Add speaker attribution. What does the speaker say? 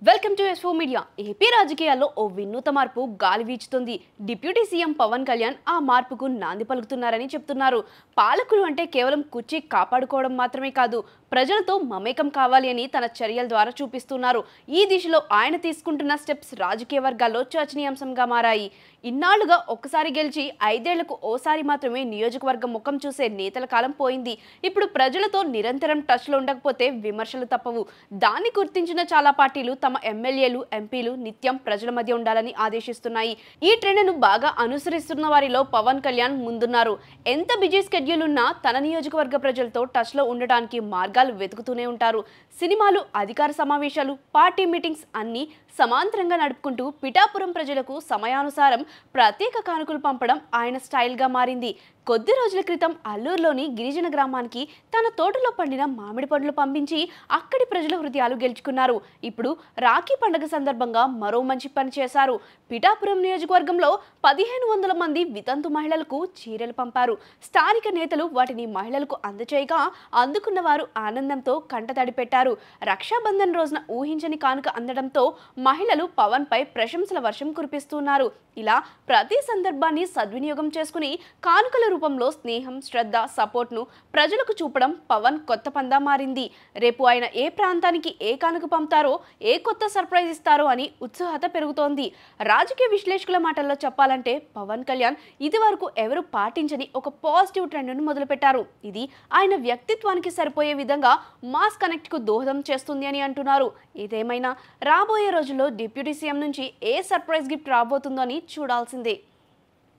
Speaker 1: Welcome to ఎస్4 media. AP రాజకీయాల్లో ఓ వినూత మార్పు గాలి వీచుతుంది. డిప్యూటీ సీఎం పవన్ కళ్యాణ్ ఆ మార్పుకు నాంది పలుకుతున్నారని చెప్తున్నారు. పాలకులు అంటే కేవలం కుర్చీ కాపాడుకోవడం మాత్రమే కాదు, ప్రజలతో మమేకం కావాలి అని తన చర్యల ద్వారా చూపిస్తున్నారు. ఈ దిశలో ఆయన తీసుకుంటున్న స్టెప్స్ రాజకీయ వర్గాల్లో చర్చనీయాంశంగా మారాయి. ఇన్నాళ్లుగా ఒక్కసారి గెలిచి 5 ఏళ్లకు ఓసారి మాత్రమే నియోజకవర్గం ముఖం చూసే నేతల కాలం పోయింది. ఇప్పుడు ప్రజలతో నిరంతరం టచ్లో ఉండకపోతే విమర్శలు తప్పవు. దాన్ని గుర్తించిన చాలా పార్టీలు తమ ఎమ్మెల్యేలు, ఎంపీలు నిత్యం ప్రజల మధ్య ఉండాలని ఆదేశిస్తున్నాయి. ఈ ట్రెండ్ను బాగా అనుసరిస్తున్న వారిలో పవన్ కళ్యాణ్ ముందున్నారు. ఎంత బిజీ స్కెడ్యూల్ ఉన్నా తన నియోజకవర్గ ప్రజలతో టచ్లో ఉండడానికి మార్గాలు వెతుకుతూనే ఉంటారు. సినిమాలు, అధికార సమావేశాలు, పార్టీ మీటింగ్స్ అన్నీ సమాంతరంగా నడుపుకుంటూ పిఠాపురం ప్రజలకు సమయానుసారం ప్రత్యేక కానుకలు పంపడం ఆయన స్టైల్గా మారింది. కొద్ది రోజుల క్రితం అల్లూరులోని గిరిజన గ్రామానికి తన తోటలో పండిన మామిడి పండ్లు పంపించి అక్కడి ప్రజల హృదయాలు గెలుచుకున్నారు. ఇప్పుడు రాఖీ పండుగ సందర్భంగా మరో మంచి పని చేశారు. పిఠాపురం నియోజకవర్గంలో 1500 మంది వితంతు మహిళలకు చీరలు పంపారు. స్థానిక నేతలు వాటిని మహిళలకు అందచేయగా అందుకున్న వారు ఆనందంతో కంటతడి పెట్టారు. రక్షాబంధన్ రోజున ఊహించని కానుక అందడంతో మహిళలు పవన్ పై ప్రశంసల వర్షం కురిపిస్తున్నారు. ఇలా ప్రతి సందర్భాన్ని సద్వినియోగం చేసుకుని కానుకల రూపంలో స్నేహం, శ్రద్ధ, సపోర్ట్ను ప్రజలకు చూపడం పవన్ కొత్త పందా మారింది. రేపు ఆయన ఏ ప్రాంతానికి ఏ కానుక పంపుతారో, ఏ కొత్త సర్ప్రైజ్ ఇస్తారో అని ఉత్సుకత పెరుగుతోంది. రాజకీయ విశ్లేషకుల మాటల్లో చెప్పాలంటే పవన్ కళ్యాణ్ ఇదివరకు ఎవరు పాటించని ఒక పాజిటివ్ ట్రెండ్ను మొదలుపెట్టారు. ఇది ఆయన వ్యక్తిత్వానికి సరిపోయే విధంగా మాస్ కనెక్ట్కు దోహదం చేస్తుంది అని అంటున్నారు. ఏదేమైనా రాబోయే రోజుల్లో డిప్యూటీ సీఎం నుంచి ఏ సర్ప్రైజ్ గిఫ్ట్ రాబోతుందో అని చూడాల్సిందే.